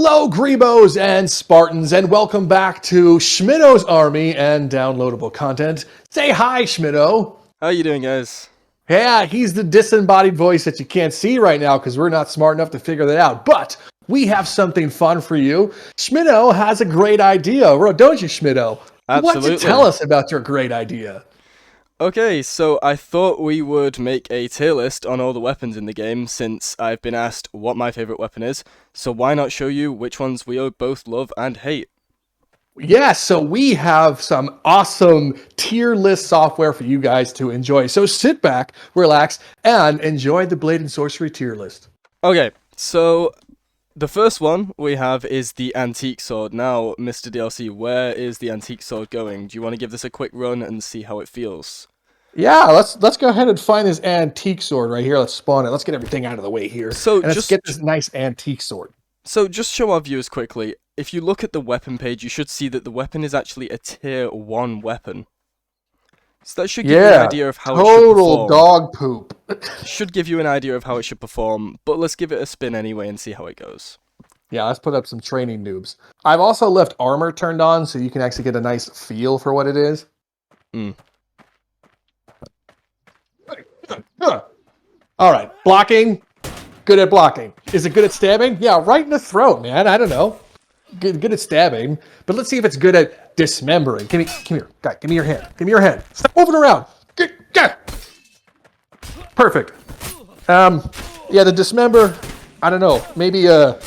Hello, Grebos and Spartans, and welcome back to Schmitto's Army and downloadable content. Say hi, Schmitto. How you doing, guys? Yeah, he's the disembodied voice that you can't see right now because we're not smart enough to figure that out. But we have something fun for you. Schmitto has a great idea, don't you, Schmitto? Absolutely. What to tell us about your great idea? Okay, so I thought we would make a tier list on all the weapons in the game since I've been asked what my favorite weapon is. So why not show you which ones we both love and hate? Yeah, so we have some awesome tier list software for you guys to enjoy. So sit back, relax, and enjoy the Blade and Sorcery tier list. Okay, so the first one we have is the Antique Sword. Now, Mr. DLC, where is the Antique Sword going? Do you want to give this a quick run and see how it feels? Yeah, let's go ahead and find this antique sword right here. Let's spawn it. Let's get everything out of the way here. So and let's get this nice antique sword. So just show our viewers quickly, if you look at the weapon page, you should see that the weapon is actually a tier 1 weapon. So that should give you an idea of how it should perform. Total dog poop. Should give you an idea of how it should perform, but let's give it a spin anyway and see how it goes. Yeah, let's put up some training noobs. I've also left armor turned on so you can actually get a nice feel for what it is. All right, blocking. Good at blocking. Is it good at stabbing? Yeah, right in the throat, man. I don't know. Good at stabbing, but let's see if it's good at dismembering. Come here, guy. Give me your hand. Give me your hand. Stop moving around. Perfect. Yeah, the dismember. I don't know. Maybe a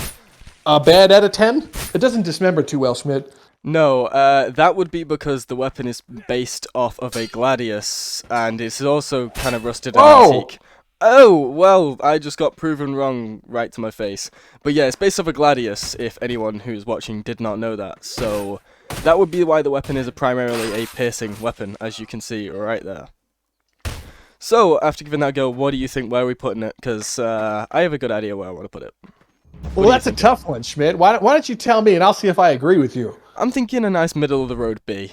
bad out of 10. It doesn't dismember too well, Schmidt. No, that would be because the weapon is based off of a gladius, and it's also kind of rusted and antique. Oh, well, I just got proven wrong right to my face. But yeah, it's based off a gladius, if anyone who's watching did not know that. So that would be why the weapon is primarily a piercing weapon, as you can see right there. So, after giving that a go, what do you think, where are we putting it? Because I have a good idea where I want to put it. Well, that's a tough one, Schmidt. Why don't you tell me, and I'll see if I agree with you. I'm thinking a nice middle-of-the-road B.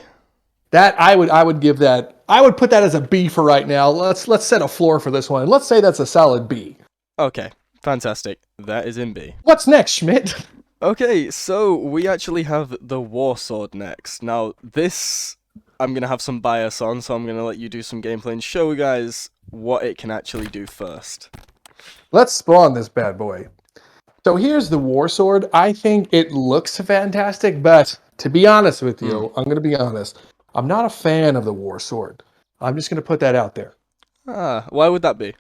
That I would give that. I would put that as a B for right now. Let's set a floor for this one. Let's say that's a solid B. Okay, fantastic. That is in B. What's next, Schmidt? Okay, so we actually have the War Sword next. Now, this I'm going to have some bias on, so I'm going to let you do some gameplay and show you guys what it can actually do first. Let's spawn this bad boy. So here's the War Sword. I think it looks fantastic, but to be honest with you, I'm going to be honest. I'm not a fan of the War Sword. I'm just going to put that out there. Why would that be?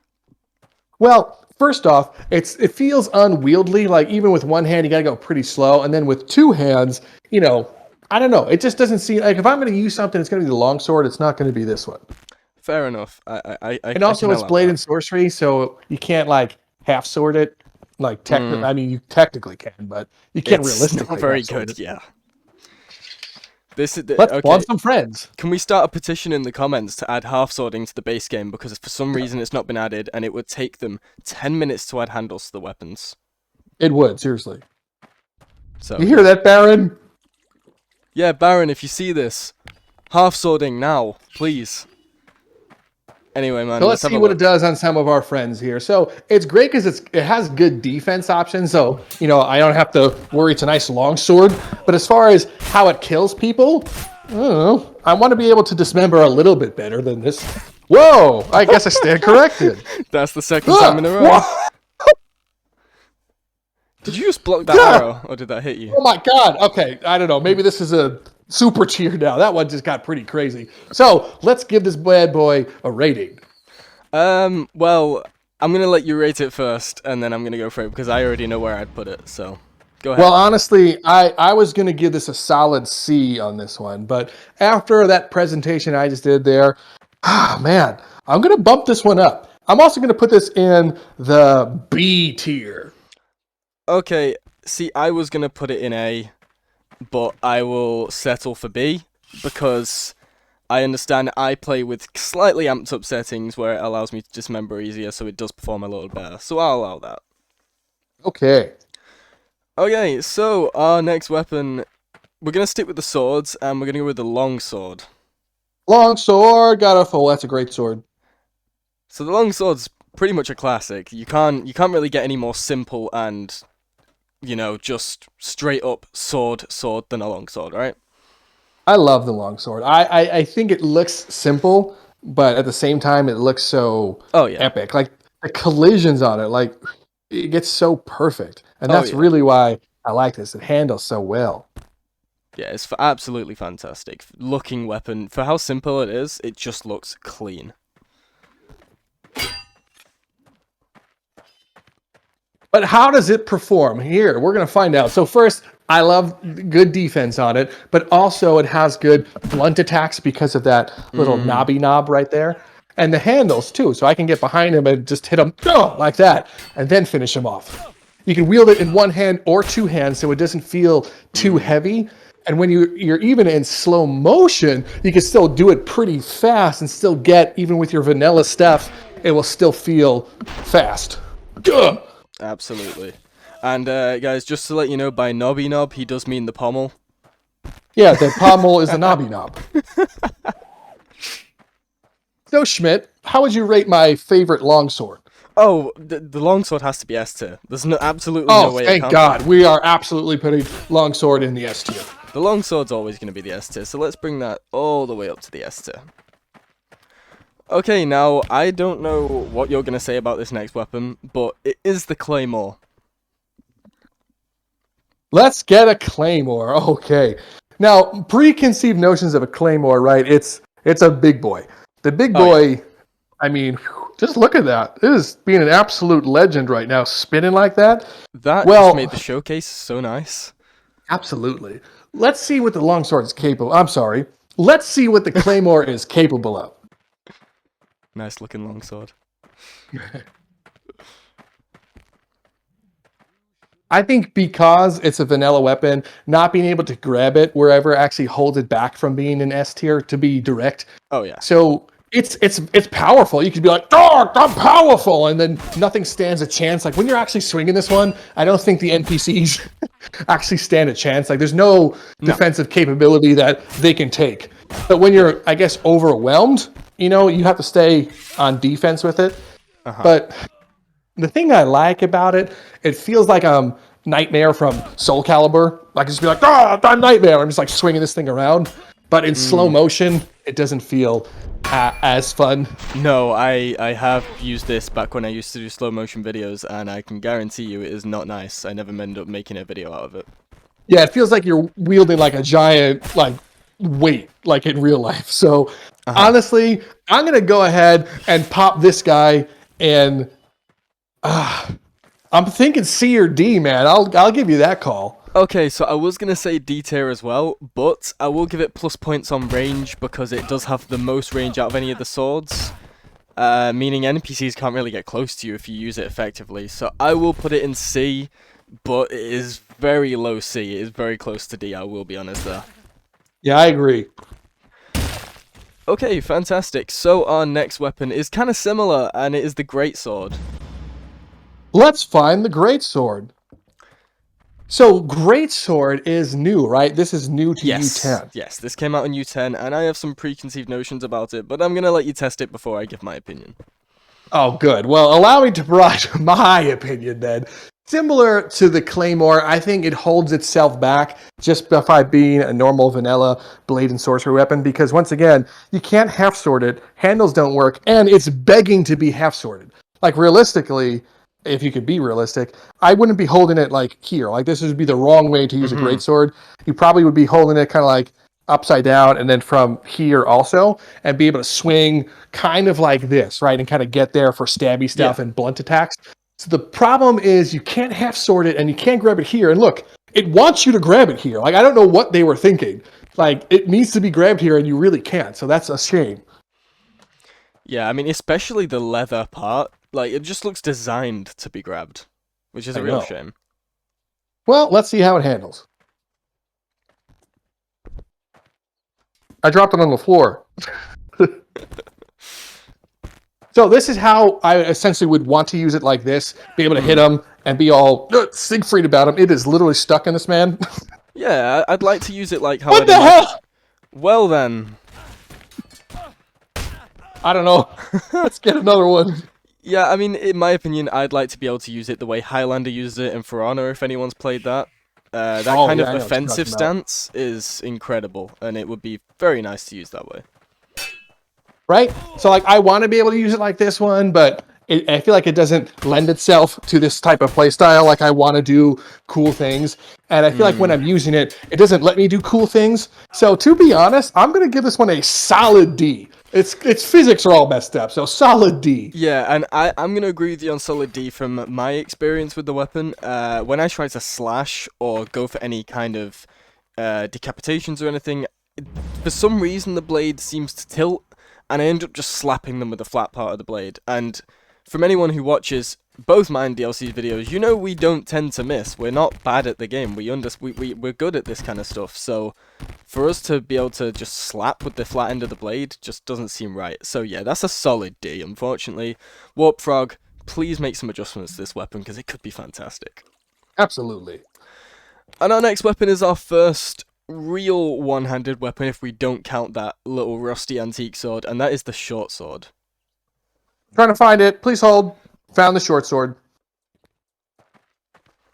Well, first off, it feels unwieldy. Like, even with one hand, you got to go pretty slow. And then with two hands, you know, I don't know. It just doesn't seem like if I'm going to use something, it's going to be the longsword. It's not going to be this one. Fair enough. And also, it's Blade and Sorcery, so you can't, like, half sword it. Like, technically, I mean, you technically can, but you can't realistically. It's not very good, yeah. Let's spawn some friends. Can we start a petition in the comments to add half swording to the base game, because for some reason it's not been added, and it would take them 10 minutes to add handles to the weapons. It would, seriously. So you hear that, Baron? Yeah, Baron, if you see this, half swording now, please. Anyway, man, so let's see what it does on some of our friends here. So it's great because it has good defense options. So, you know, I don't have to worry it's a nice long sword. But as far as how it kills people, I don't know. I want to be able to dismember a little bit better than this. Whoa! I guess I stand corrected. That's the second time in a row. Did you just block that arrow, or did that hit you? Oh my god! Okay, I don't know. Maybe this is a super tier now. That one just got pretty crazy. So let's give this bad boy a rating. Well, I'm gonna let you rate it first, and then I'm gonna go for it because I already know where I'd put it. So, go ahead. Well, honestly, I was gonna give this a solid C on this one, but after that presentation I just did there, man, I'm gonna bump this one up. I'm also gonna put this in the B tier. Okay. See, I was gonna put it in A, but I will settle for B because I understand I play with slightly amped up settings where it allows me to dismember easier, so it does perform a little better. So I'll allow that. Okay. Okay, so our next weapon, we're going to stick with the swords, and we're going to go with the long sword. Long sword, got a full. That's a great sword. So the long sword's pretty much a classic. You can't really get any more simple and you know, just straight up sword than a longsword, right? I love the longsword. I think it looks simple, but at the same time, it looks so Oh yeah. epic. Like the collisions on it, like it gets so perfect, and Oh that's yeah. really why I like this. It handles so well. Yeah, it's absolutely fantastic looking weapon. For how simple it is, it just looks clean. But how does it perform? Here, we're going to find out. So first, I love good defense on it, but also it has good blunt attacks because of that little knobby knob right there. And the handles too, so I can get behind him and just hit him like that, and then finish him off. You can wield it in one hand or two hands so it doesn't feel too heavy. And when you're even in slow motion, you can still do it pretty fast and still get, even with your vanilla stuff, it will still feel fast. Ugh. Absolutely. And guys, just to let you know, by knobby knob, he does mean the pommel. Yeah, the pommel is the knobby knob. So, Schmidt, how would you rate my favorite longsword? Oh, the longsword has to be S tier. There's absolutely no way it Thank can't God. We are absolutely putting longsword in the S tier. be. The longsword's always going to be the S tier, so let's bring that all the way up to the S tier. Okay, now, I don't know what you're going to say about this next weapon, but it is the Claymore. Let's get a Claymore. Okay. Now, preconceived notions of a Claymore, right? It's a big boy. The big boy, yeah. I mean, just look at that. It is being an absolute legend right now, spinning like that. That Well, just made the showcase so nice. Absolutely. Let's see what the longsword is capable. I'm sorry. Let's see what the Claymore is capable of. Nice looking longsword. I think because it's a vanilla weapon, not being able to grab it wherever actually holds it back from being an S tier to be direct. Oh yeah. So it's powerful. You could be like, "Oh, I'm powerful," and then nothing stands a chance. Like when you're actually swinging this one, I don't think the NPCs actually stand a chance. Like there's no defensive capability that they can take. But when you're, I guess, overwhelmed, you have to stay on defense with it. But the thing I like about it, it feels like Nightmare from Soul Calibur. I can just be like, I'm Nightmare. I'm just like swinging this thing around. But in slow motion, it doesn't feel as fun. No, I have used this back when I used to do slow motion videos, and I can guarantee you it is not nice. I never ended up making a video out of it. Yeah, it feels like you're wielding like a giant weight, like in real life. So honestly, I'm gonna go ahead and pop this guy, and I'm thinking C or D, man. I'll give you that call. Okay, so I was going to say D tier as well, but I will give it plus points on range because it does have the most range out of any of the swords. Meaning NPCs can't really get close to you if you use it effectively. So I will put it in C, but it is very low C. It is very close to D, I will be honest there. Yeah, I agree. Okay, fantastic. So our next weapon is kind of similar, and it is the Greatsword. Let's find the Greatsword. So Greatsword is new, right? This is new to U10. Yes, this came out on U10, and I have some preconceived notions about it, but I'm going to let you test it before I give my opinion. Oh, good. Well, allow me to provide my opinion then. Similar to the Claymore, I think it holds itself back just by being a normal vanilla blade and sorcery weapon because, once again, you can't half-sword it, handles don't work, and it's begging to be half-sworded. Like, realistically, if you could be realistic, I wouldn't be holding it like here. Like this would be the wrong way to use a greatsword. You probably would be holding it kind of like upside down and then from here also and be able to swing kind of like this, right? And kind of get there for stabby stuff and blunt attacks. So the problem is you can't half sword it and you can't grab it here. And look, it wants you to grab it here. Like I don't know what they were thinking. Like it needs to be grabbed here and you really can't. So that's a shame. Yeah, I mean, especially the leather part. Like, it just looks designed to be grabbed, which is a real shame. Well, let's see how it handles. I dropped it on the floor. So this is how I essentially would want to use it like this, be able to hit him and be all Siegfried about him. It is literally stuck in this man. Yeah, I'd like to use it like how What the hell? Well then. I don't know. Let's get another one. Yeah, I mean, in my opinion, I'd like to be able to use it the way Highlander uses it in For Honor, if anyone's played that. That Oh kind yeah, of I know what you're offensive talking about. stance is incredible, and it would be very nice to use that way. Right? So like I want to be able to use it like this one, but I feel like it doesn't lend itself to this type of play style. Like I want to do cool things, and I feel like when I'm using it, it doesn't let me do cool things. So to be honest, I'm gonna give this one a solid D. Its physics are all messed up, so solid D. Yeah, and I'm going to agree with you on Solid D from my experience with the weapon. When I try to slash or go for any kind of decapitations or anything, for some reason the blade seems to tilt, and I end up just slapping them with the flat part of the blade. And from anyone who watches both mine DLC's videos, you know we don't tend to miss. We're not bad at the game. We're good at this kind of stuff. So for us to be able to just slap with the flat end of the blade just doesn't seem right. So yeah, that's a solid D, unfortunately. Warp Frog, please make some adjustments to this weapon because it could be fantastic. Absolutely. And our next weapon is our first real one-handed weapon if we don't count that little rusty antique sword, and that is the short sword. Trying to find it. Please hold. Found the short sword.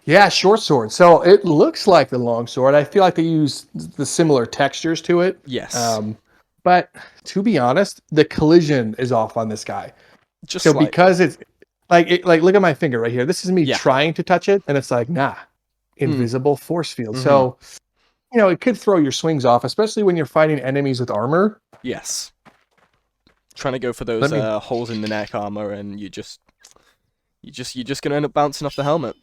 Yeah, short sword. So it looks like the long sword. I feel like they use the similar textures to it. Yes. But to be honest, the collision is off on this guy. Just so slightly. Because it's like look at my finger right here. This is me Yeah. trying to touch it, and it's like, nah, invisible force field. Mhm. So it could throw your swings off, especially when you're fighting enemies with armor. Yes. Trying to go for those holes in the neck armor, and you're just gonna end up bouncing off the helmet.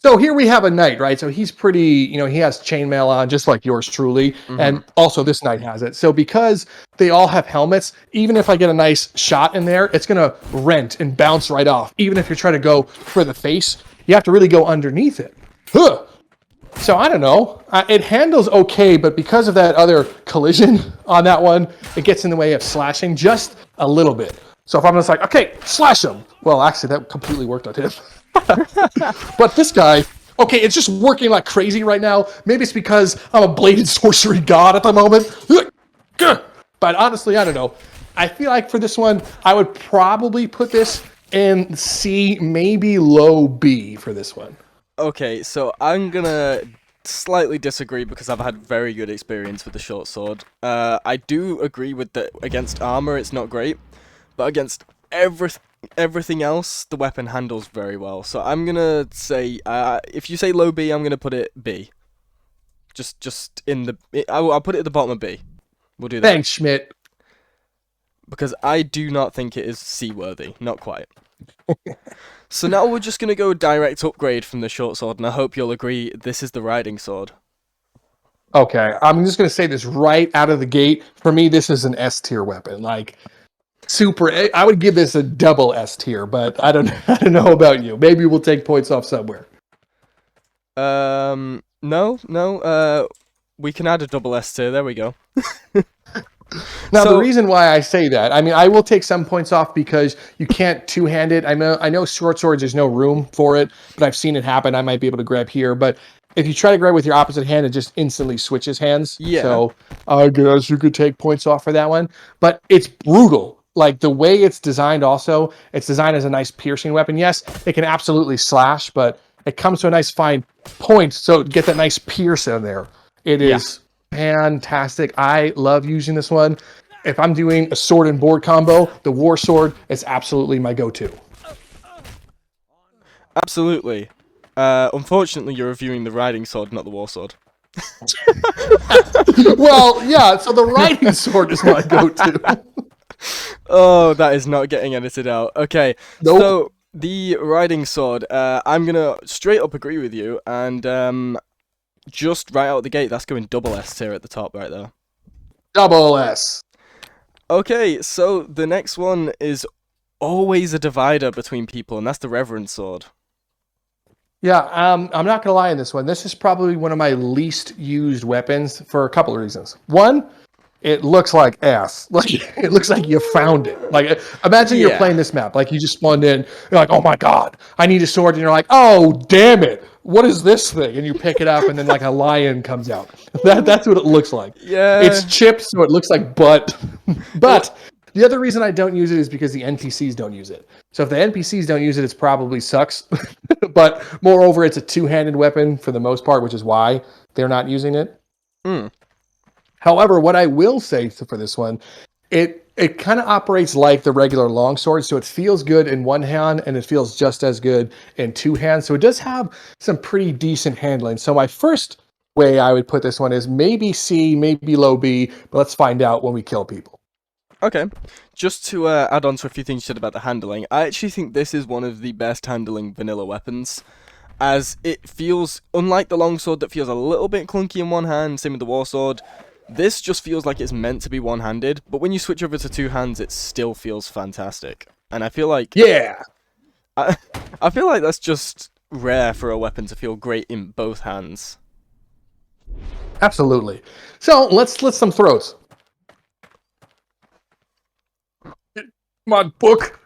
So here we have a knight, right? So he's pretty, he has chainmail on, just like yours truly. Mhm. And also this knight has it. So because they all have helmets, even if I get a nice shot in there, it's going to rent and bounce right off. Even if you're trying to go for the face, you have to really go underneath it. Huh. So I don't know. It handles okay, but because of that other collision on that one, it gets in the way of slashing just a little bit. So if I'm just like, okay, slash him. Well, actually, that completely worked on him. But this guy, okay, it's just working like crazy right now. Maybe it's because I'm a bladed sorcery god at the moment. But honestly, I don't know. I feel like for this one, I would probably put this in C, maybe low B for this one. Okay, so I'm gonna slightly disagree because I've had very good experience with the short sword. I do agree with that against armor, it's not great, but against everything else, the weapon handles very well. So I'm gonna say, if you say low B, I'm gonna put it B. Just in the, I'll put it at the bottom of B. We'll do that. Thanks, Schmidt. Because I do not think it is C worthy, not quite. So now we're just gonna go direct upgrade from the short sword, and I hope you'll agree this is the riding sword. Okay, I'm just gonna say this right out of the gate. For me, this is an S tier weapon. Like super. I would give this a double S tier, but I don't know about you. Maybe we'll take points off somewhere. No. We can add a double S tier. There we go. Now, the reason why I say that, I mean, I will take some points off because you can't two-hand it. I know short swords, there's no room for it, but I've seen it happen. I might be able to grab here, but if you try to grab with your opposite hand, it just instantly switches hands. Yeah. So I guess you could take points off for that one. But it's brutal. Like, the way it's designed also, it's designed as a nice piercing weapon. Yes, it can absolutely slash, but it comes to a nice fine point, so get that nice pierce in there. It is fantastic. I love using this one. If I'm doing a sword and board combo, the war sword is absolutely my go-to. Absolutely. Unfortunately, you're reviewing the riding sword, not the war sword. Well, yeah, so the riding sword is my go-to. Oh, that is not getting edited out. Okay, Nope. So the riding sword, I'm gonna straight up agree with you, and just right out the gate, that's going double S tier at the top right there. Double S. Okay, so the next one is always a divider between people, and that's the Reverend sword. Yeah, I'm not gonna lie on this one. This is probably one of my least used weapons for a couple of reasons. One, it looks like ass. Like it looks like you found it. Like imagine you're playing this map, like you just spawned in, you're like, oh my god, I need a sword, and you're like, oh damn it, what is this thing? And you pick it up, and then like a lion comes out. That's what it looks like. Yeah. It's chipped, so it looks like butt. But the other reason I don't use it is because the NPCs don't use it. So if the NPCs don't use it, it probably sucks. But moreover, it's a two-handed weapon for the most part, which is why they're not using it. Mm. However, what I will say for this one, it kind of operates like the regular longsword, so it feels good in one hand and it feels just as good in two hands. So it does have some pretty decent handling. So my first way I would put this one is maybe C, maybe low B, but let's find out when we kill people. Okay, just to add on to a few things you said about the handling, I actually think this is one of the best handling vanilla weapons, as it feels, unlike the longsword that feels a little bit clunky in one hand, same with the warsword, this just feels like it's meant to be one-handed, but when you switch over to two hands, it still feels fantastic. And I feel like... Yeah! I feel like that's just rare for a weapon to feel great in both hands. Absolutely. So, let's slit some throats. Come on, book!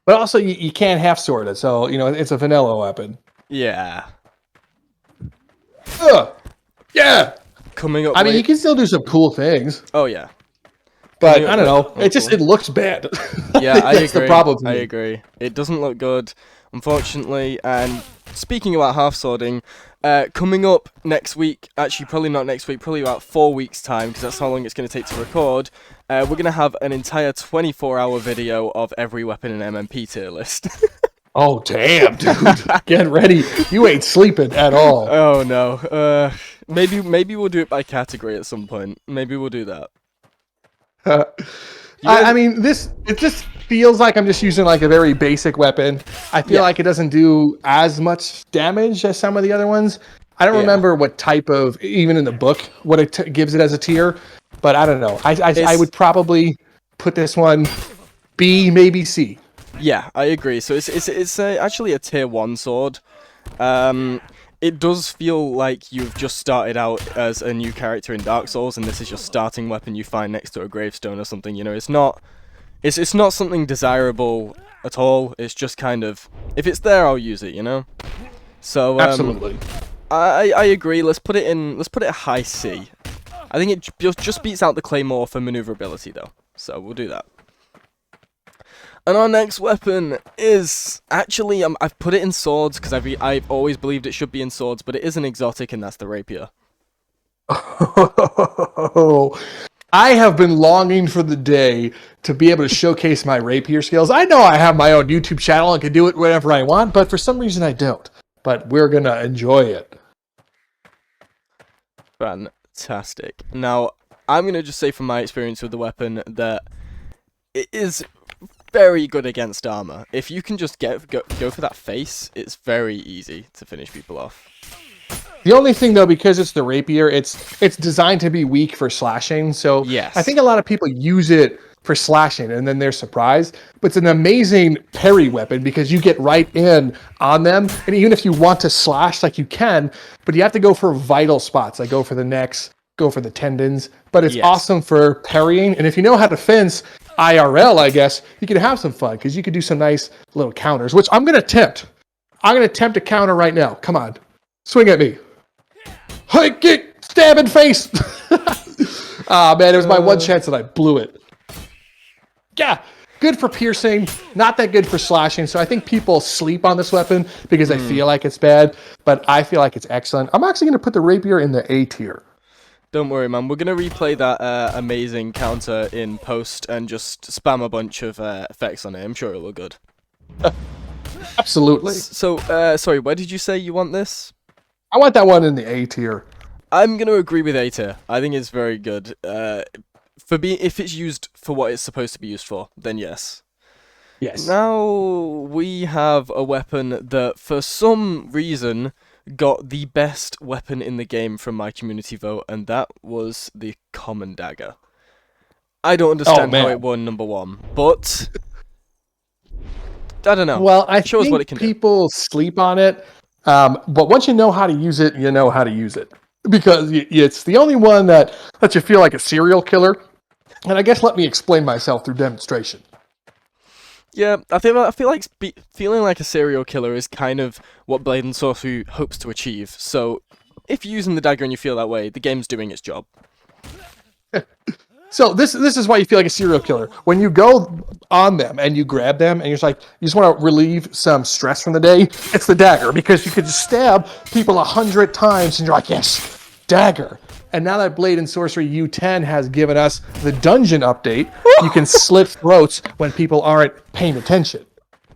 But also, you can't half-sword it, so, it's a vanilla weapon. Yeah. Ugh. Yeah! Coming up. I mean, you can still do some cool things. Oh, yeah. But, I don't know, it looks bad. Yeah, I agree. That's the problem. I agree. It doesn't look good, unfortunately, and speaking about half-swording, coming up next week, actually probably not next week, probably about 4 weeks' time, because that's how long it's going to take to record, we're going to have an entire 24-hour video of every weapon in MMP tier list. Oh, damn, dude. Get ready. You ain't sleeping at all. Oh, no. Maybe we'll do it by category at some point. Maybe we'll do that. I mean, it just feels like I'm just using like a very basic weapon. I feel like it doesn't do as much damage as some of the other ones. I don't remember what type of, even in the book, what it gives it as a tier, but I don't know. I would probably put this one B, maybe C. Yeah, I agree. So it's actually a tier 1 sword. It does feel like you've just started out as a new character in Dark Souls, and this is your starting weapon you find next to a gravestone or something. It's not something desirable at all. It's just kind of, if it's there, I'll use it. So Absolutely. I agree. Let's put it a high C. I think it just beats out the Claymore for maneuverability though. So we'll do that. And our next weapon is, actually, I've put it in swords, because I've always believed it should be in swords, but it is an exotic, and that's the Rapier. Oh, I have been longing for the day to be able to showcase my Rapier skills. I know I have my own YouTube channel and can do it whenever I want, but for some reason I don't. But we're going to enjoy it. Fantastic. Now, I'm going to just say from my experience with the weapon that it is very good against armor. If you can just go for that face, it's very easy to finish people off. The only thing though, because it's the Rapier, it's designed to be weak for slashing. So yes. I think a lot of people use it for slashing and then they're surprised. But it's an amazing parry weapon because you get right in on them. And even if you want to slash, like you can, but you have to go for vital spots. Like go for the necks, go for the tendons. But it's awesome for parrying. And if you know how to fence IRL, I guess, you can have some fun because you could do some nice little counters, which I'm going to attempt. I'm going to attempt a counter right now. Come on. Swing at me. Hey, kick, stab in face. Ah, man, it was my one chance and I blew it. Yeah, good for piercing, not that good for slashing. So I think people sleep on this weapon because they feel like it's bad, but I feel like it's excellent. I'm actually going to put the Rapier in the A tier. Don't worry, man. We're going to replay that amazing counter in post and just spam a bunch of effects on it. I'm sure it'll look good. Absolutely. So, sorry, where did you say you want this? I want that one in the A tier. I'm going to agree with A tier. I think it's very good. If it's used for what it's supposed to be used for, then yes. Yes. Now we have a weapon that, for some reason, got the best weapon in the game from my community vote, and that was the common dagger. I don't understand how it won #1, but I don't know. Well, I Show us what it think can people sleep on it, but once you know how to use it, you know how to use it. Because it's the only one that lets you feel like a serial killer. And I guess let me explain myself through demonstration. Yeah, I feel like feeling like a serial killer is kind of what Blade and Sorcery hopes to achieve. So, if you're using the dagger and you feel that way, the game's doing its job. So this is why you feel like a serial killer. When you go on them and you grab them and you're just like, you just want to relieve some stress from the day, it's the dagger, because you could just stab people 100 times and you're like, yes, dagger. And now that Blade and Sorcery U10 has given us the dungeon update, you can slit throats when people aren't paying attention.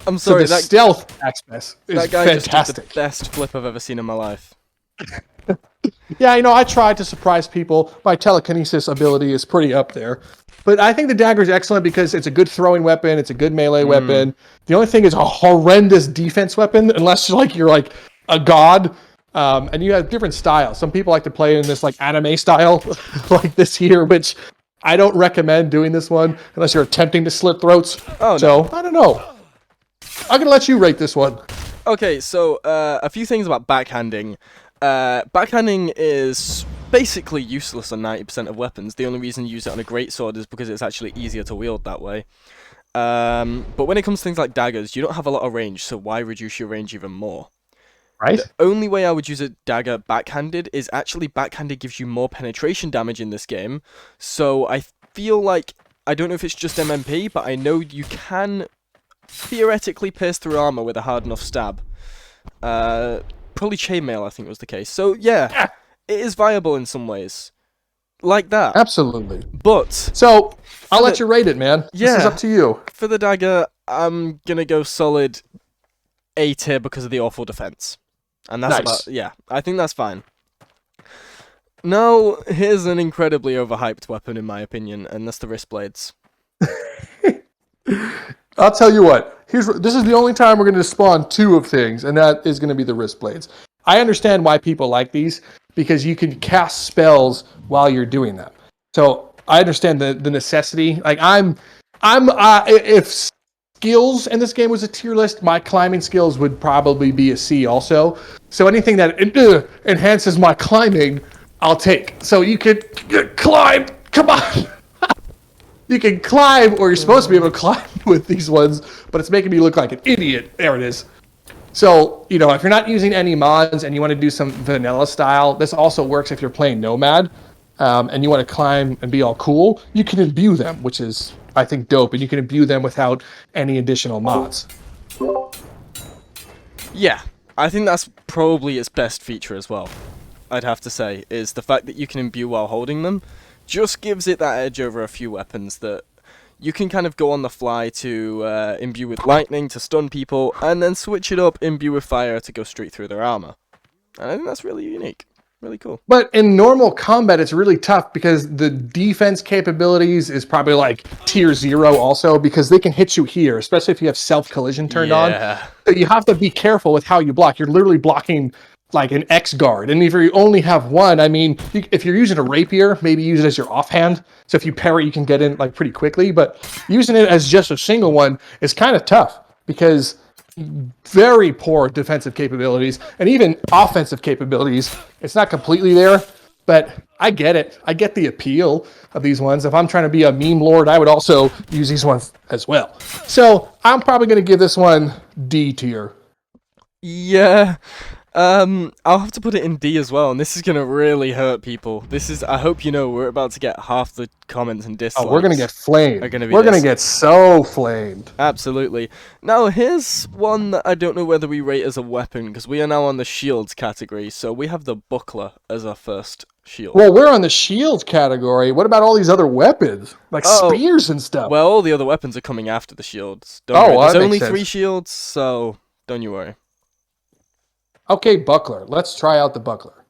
I'm sorry, so the stealth aspect is that guy fantastic. just did the best flip I've ever seen in my life. Yeah, I tried to surprise people. My telekinesis ability is pretty up there. But I think the dagger is excellent because it's a good throwing weapon. It's a good melee weapon. The only thing is a horrendous defense weapon, unless you're like a god. And you have different styles. Some people like to play in this like anime style, like this here, which I don't recommend doing this one unless you're attempting to slit throats. Oh, no. So, I don't know. I'm going to let you rate this one. Okay, so a few things about backhanding. Backhanding is basically useless on 90% of weapons. The only reason you use it on a greatsword is because it's actually easier to wield that way. But when it comes to things like daggers, you don't have a lot of range, so why reduce your range even more? Right? The only way I would use a dagger backhanded is actually backhanded gives you more penetration damage in this game. So I feel like, I don't know if it's just MMP, but I know you can theoretically pierce through armor with a hard enough stab. Probably chainmail, I think was the case. So yeah, it is viable in some ways, like that. Absolutely. But so I'll let you rate it, man. Yeah, this is up to you. For the dagger, I'm gonna go solid A tier because of the awful defense, and that's nice. I think that's fine. Now here's an incredibly overhyped weapon in my opinion, and that's the wrist blades. I'll tell you what. This is the only time we're going to spawn two of things, and that is going to be the wrist blades. I understand why people like these, because you can cast spells while you're doing them. So I understand the necessity. Like if skills in this game was a tier list, my climbing skills would probably be a C also. So anything that enhances my climbing, I'll take. So you could climb. Come on. You can climb, or you're supposed to be able to climb with these ones, but it's making me look like an idiot. There it is. So, if you're not using any mods and you want to do some vanilla style, this also works if you're playing Nomad, and you want to climb and be all cool. You can imbue them, which is, I think, dope, and you can imbue them without any additional mods. Yeah, I think that's probably its best feature as well, I'd have to say, is the fact that you can imbue while holding them. Just gives it that edge over a few weapons that you can kind of go on the fly to imbue with lightning to stun people, and then switch it up, imbue with fire to go straight through their armor. And I think that's really unique. Really cool. But in normal combat, it's really tough because the defense capabilities is probably like tier 0 also, because they can hit you here, especially if you have self-collision turned on. So you have to be careful with how you block. You're literally blocking like an X guard, and if you only have one, I mean, if you're using a rapier, maybe use it as your offhand. So if you parry, you can get in like pretty quickly. But using it as just a single one is kind of tough because very poor defensive capabilities and even offensive capabilities. It's not completely there, but I get it. I get the appeal of these ones. If I'm trying to be a meme lord, I would also use these ones as well. So I'm probably going to give this one D tier. Yeah. I'll have to put it in D as well, and this is gonna really hurt people. I hope you know, we're about to get half the comments and dislikes. Oh, we're gonna get flamed. We're gonna get so flamed. Absolutely. Now, here's one that I don't know whether we rate as a weapon, because we are now on the shields category, so we have the buckler as our first shield. Well, we're on the shields category. What about all these other weapons? Like spears and stuff? Well, all the other weapons are coming after the shields. Don't worry. There's only 3 shields, so don't you worry. Okay, buckler. Let's try out the buckler.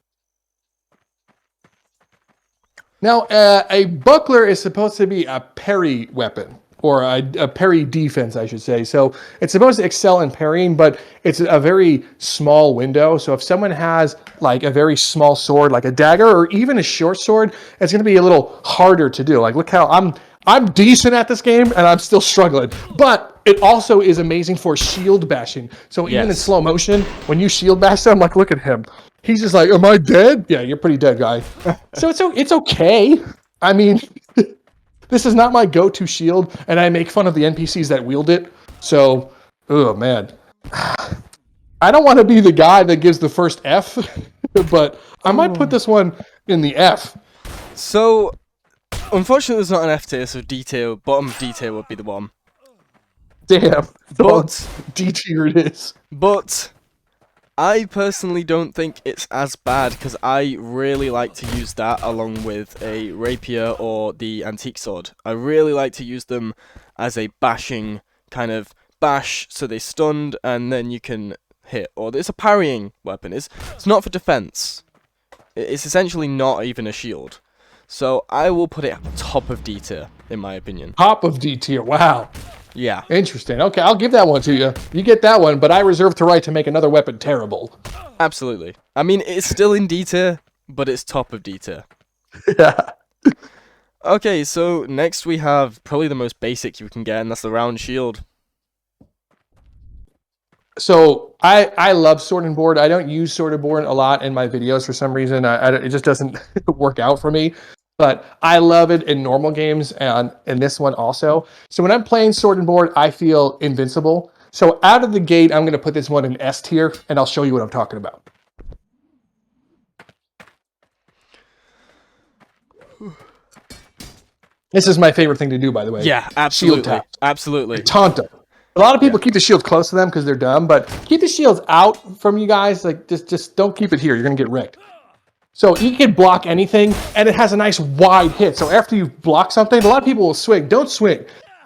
Now, a buckler is supposed to be a parry weapon, or a parry defense, I should say. So it's supposed to excel in parrying, but it's a very small window. So if someone has like a very small sword, like a dagger, or even a short sword, it's going to be a little harder to do. Like, look how I'm decent at this game, and I'm still struggling. But it also is amazing for shield bashing. So even in slow motion, when you shield bash them, like, look at him. He's just like, am I dead? Yeah, you're pretty dead, guy. So it's okay. I mean, this is not my go-to shield, and I make fun of the NPCs that wield it. So, oh man. I don't want to be the guy that gives the first F, but I might put this one in the F. So, unfortunately, there's not an F tier, so D tier, bottom D tier would be the one. Damn. But D tier it is. But I personally don't think it's as bad because I really like to use that along with a rapier or the antique sword. I really like to use them as a bashing kind of bash, so they stunned and then you can hit. Or it's a parrying weapon. It's not for defense. It's essentially not even a shield. So I will put it at top of D tier, in my opinion. Top of D tier. Wow. Yeah. Interesting. Okay, I'll give that one to you. You get that one, but I reserve the right to make another weapon terrible. Absolutely. I mean, it's still in D tier, but it's top of D tier. Yeah. Okay, so next we have probably the most basic you can get, and that's the round shield. So I love sword and board. I don't use sword and board a lot in my videos for some reason. It just doesn't work out for me. But I love it in normal games and in this one also. So when I'm playing sword and board, I feel invincible. So out of the gate, I'm going to put this one in S tier, and I'll show you what I'm talking about. This is my favorite thing to do, by the way. Yeah, absolutely. Absolutely. Taunt them. A lot of people keep the shields close to them because they're dumb, but keep the shields out from you guys. Like just don't keep it here. You're going to get wrecked. So you can block anything, and it has a nice wide hit. So after you block something, a lot of people will swing. Don't swing.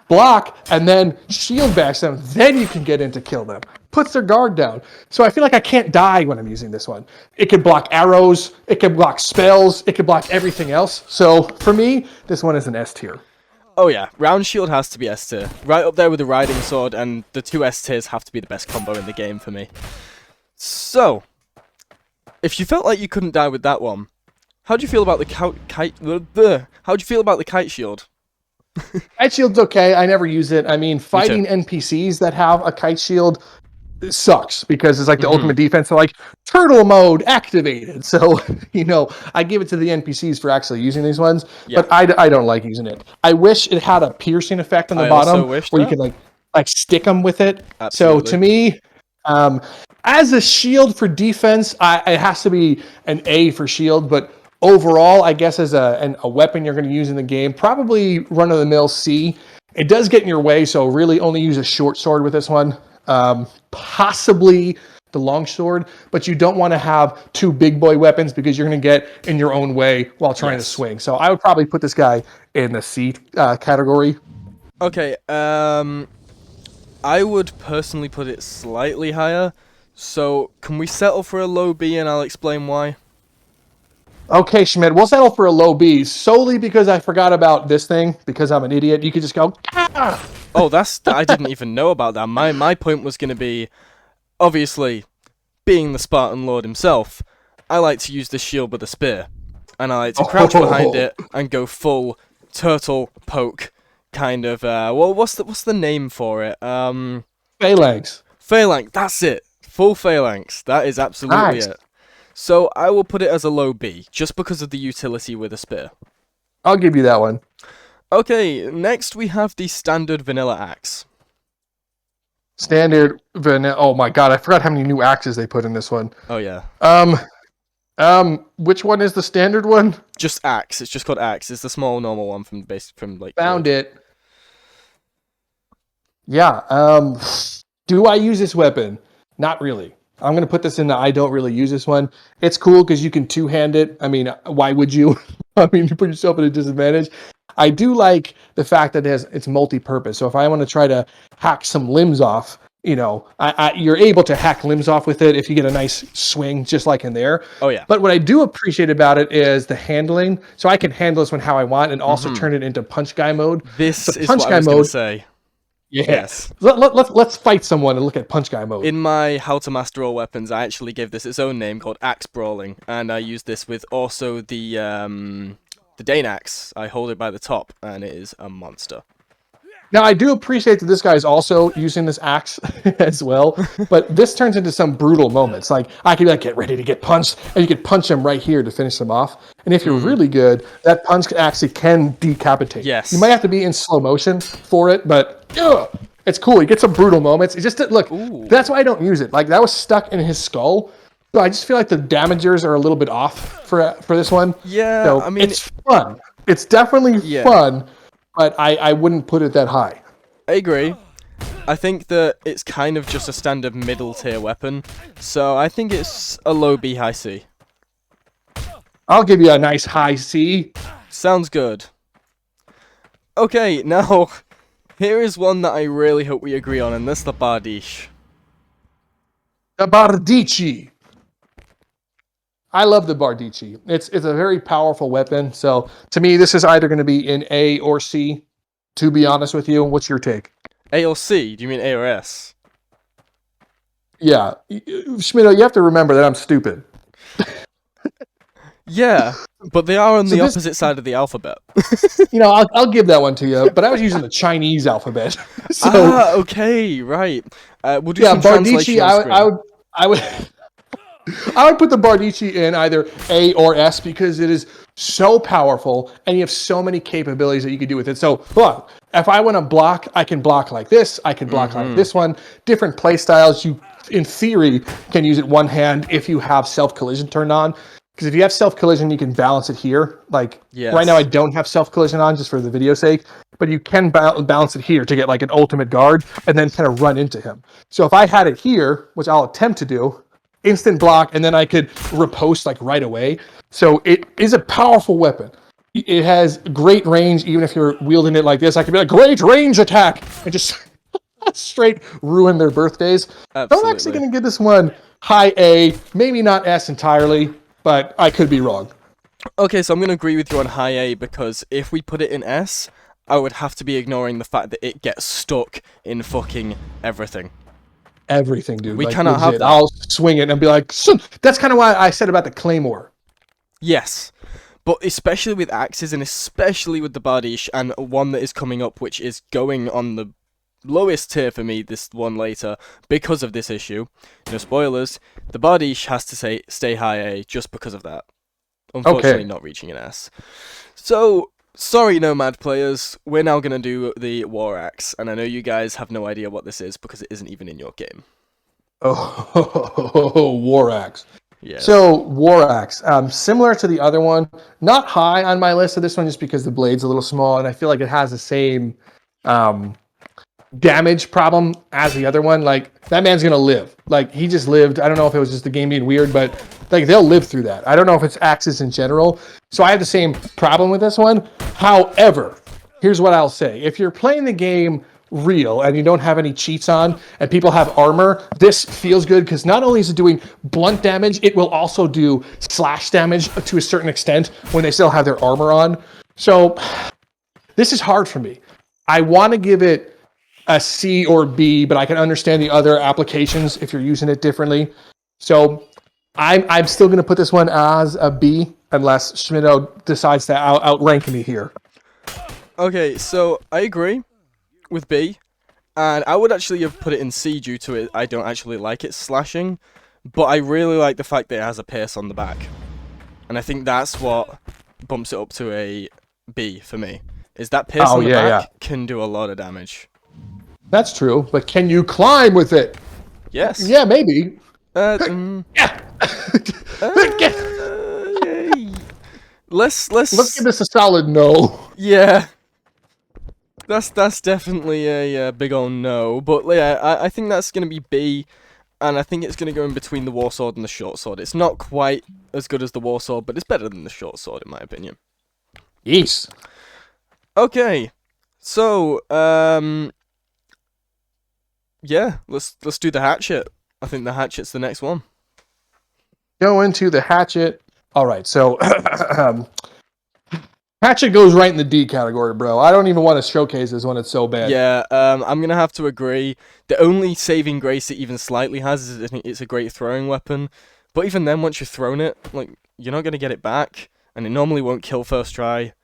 Block, and then shield bash them. Then you can get in to kill them. Puts their guard down. So I feel like I can't die when I'm using this one. It can block arrows. It can block spells. It can block everything else. So for me, this one is an S tier. Oh yeah, round shield has to be S tier. Right up there with the riding sword, and the two S tiers have to be the best combo in the game for me. So, if you felt like you couldn't die with that one, how do you feel about the kite? How do you feel about the kite shield? Kite shield's okay. I never use it. I mean, fighting NPCs that have a kite shield sucks because it's like the ultimate defense. So like turtle mode activated. So I give it to the NPCs for actually using these ones, but I don't like using it. I wish it had a piercing effect on the bottom where you could like stick them with it. Absolutely. So to me, as a shield for defense, it has to be an A for shield, but overall, I guess as a weapon you're going to use in the game, probably run-of-the-mill C. It does get in your way, so really only use a short sword with this one. Possibly the long sword, but you don't want to have two big boy weapons because you're going to get in your own way while trying to swing. So I would probably put this guy in the C category. Okay, I would personally put it slightly higher. So can we settle for a low B, and I'll explain why? Okay, Schmidt, we'll settle for a low B solely because I forgot about this thing because I'm an idiot. You could just go, ah! Oh, I didn't even know about that. My point was going to be, obviously, being the Spartan Lord himself, I like to use the shield with a spear. And I like to crouch behind it and go full turtle poke kind of, what's the name for it? Phalanx. Phalanx, that's it. Full phalanx. That is absolutely it. So I will put it as a low B, just because of the utility with a spear. I'll give you that one. Okay, next we have the standard vanilla axe. Standard vanilla. Oh my god, I forgot how many new axes they put in this one. Oh yeah. Which one is the standard one? Just axe. It's just called axe. It's the small normal one from like. Found it. Yeah. Do I use this weapon? Not really. I'm going to put this in the I don't really use this one. It's cool because you can two-hand it. I mean, why would you? I mean, you put yourself at a disadvantage. I do like the fact that it's multi-purpose. So if I want to try to hack some limbs off, you're able to hack limbs off with it if you get a nice swing, just like in there. Oh, yeah. But what I do appreciate about it is the handling. So I can handle this one how I want and also turn it into punch guy mode. This is what I was going to say. Yes. Let's fight someone and look at punch guy mode. In my How to Master All Weapons, I actually gave this its own name called Axe Brawling, and I use this with also the Dane Axe. I hold it by the top, and it is a monster. Now, I do appreciate that this guy is also using this axe as well, but this turns into some brutal moments. Like, I could be like, get ready to get punched, and you could punch him right here to finish him off. And if you're really good, that punch actually can decapitate. Yes. You might have to be in slow motion for it, but It's cool. He gets some brutal moments. It just look. Ooh. That's why I don't use it. Like that was stuck in his skull. So I just feel like the damagers are a little bit off for this one. Yeah, so I mean, it's fun. It's definitely fun, but I wouldn't put it that high. I agree. I think that it's kind of just a standard middle tier weapon, so I think it's a low B, high C. I'll give you a nice high C. Sounds good. Okay, now, here is one that I really hope we agree on, and that's the Bardiche. The Bardiche. I love the Bardiche. It's a very powerful weapon, so to me, this is either going to be in A or C, to be honest with you. What's your take? A or C? Do you mean A or S? Yeah. Schmitto, you have to remember that I'm stupid. Yeah, but they are on the opposite side of the alphabet. I'll give that one to you, but I was using the Chinese alphabet. Okay, right. We'll do some translation Bardiche, on screen. I would put the Bardiche in either A or S because it is so powerful and you have so many capabilities that you can do with it. So, look, if I want to block, I can block like this. I can block like this one. Different play styles. You, in theory, can use it one hand if you have self-collision turned on. Because if you have self-collision, you can balance it here. Like, right now I don't have self-collision on just for the video's sake, but you can balance it here to get like an ultimate guard and then kind of run into him. So if I had it here, which I'll attempt to do, instant block, and then I could riposte like right away. So it is a powerful weapon. It has great range, even if you're wielding it like this. I could be like, great range attack, and just straight ruin their birthdays. Absolutely. I'm actually going to give this one high A, maybe not S entirely, but I could be wrong. Okay, so I'm going to agree with you on high A because if we put it in S, I would have to be ignoring the fact that it gets stuck in fucking everything. Everything, dude. We cannot have that. I'll swing it and be like, that's kind of why I said about the Claymore. Yes, but especially with axes and especially with the Bardiche and one that is coming up which is going on the lowest tier for me, this one later, because of this issue. No spoilers, the Bardiche has to stay high A just because of that. Unfortunately, not reaching an S. So, sorry Nomad players, we're now going to do the War Axe, and I know you guys have no idea what this is because it isn't even in your game. Oh, War Axe. Yes. So, War Axe, similar to the other one, not high on my list of this one just because the blade's a little small, and I feel like it has the same damage problem as the other one. Like, that man's going to live. Like, he just lived. I don't know if it was just the game being weird, but like they'll live through that. I don't know if it's axes in general. So I have the same problem with this one. However, here's what I'll say. If you're playing the game real and you don't have any cheats on and people have armor, this feels good because not only is it doing blunt damage, it will also do slash damage to a certain extent when they still have their armor on. So this is hard for me. I want to give it a C or B, but I can understand the other applications if you're using it differently. So I'm still going to put this one as a B unless Schmitto decides to outrank me here. Okay, so I agree with B, and I would actually have put it in C due to it. I don't actually like it slashing, but I really like the fact that it has a pierce on the back, and I think that's what bumps it up to a B for me. Is that pierce on the back can do a lot of damage. That's true, but can you climb with it? Yes. Yeah, maybe. Let's give this a solid no. Yeah. That's definitely a big old no, but yeah, I think that's going to be B, and I think it's going to go in between the war sword and the short sword. It's not quite as good as the war sword, but it's better than the short sword in my opinion. Yes. Okay, so yeah, let's do the hatchet. I think the hatchet's the next one. Go into the hatchet. All right, so hatchet goes right in the D category, bro. I don't even want to showcase this when it's so bad. Yeah, I'm gonna have to agree. The only saving grace it even slightly has is I think it's a great throwing weapon. But even then, once you've thrown it, like you're not gonna get it back, and it normally won't kill first try.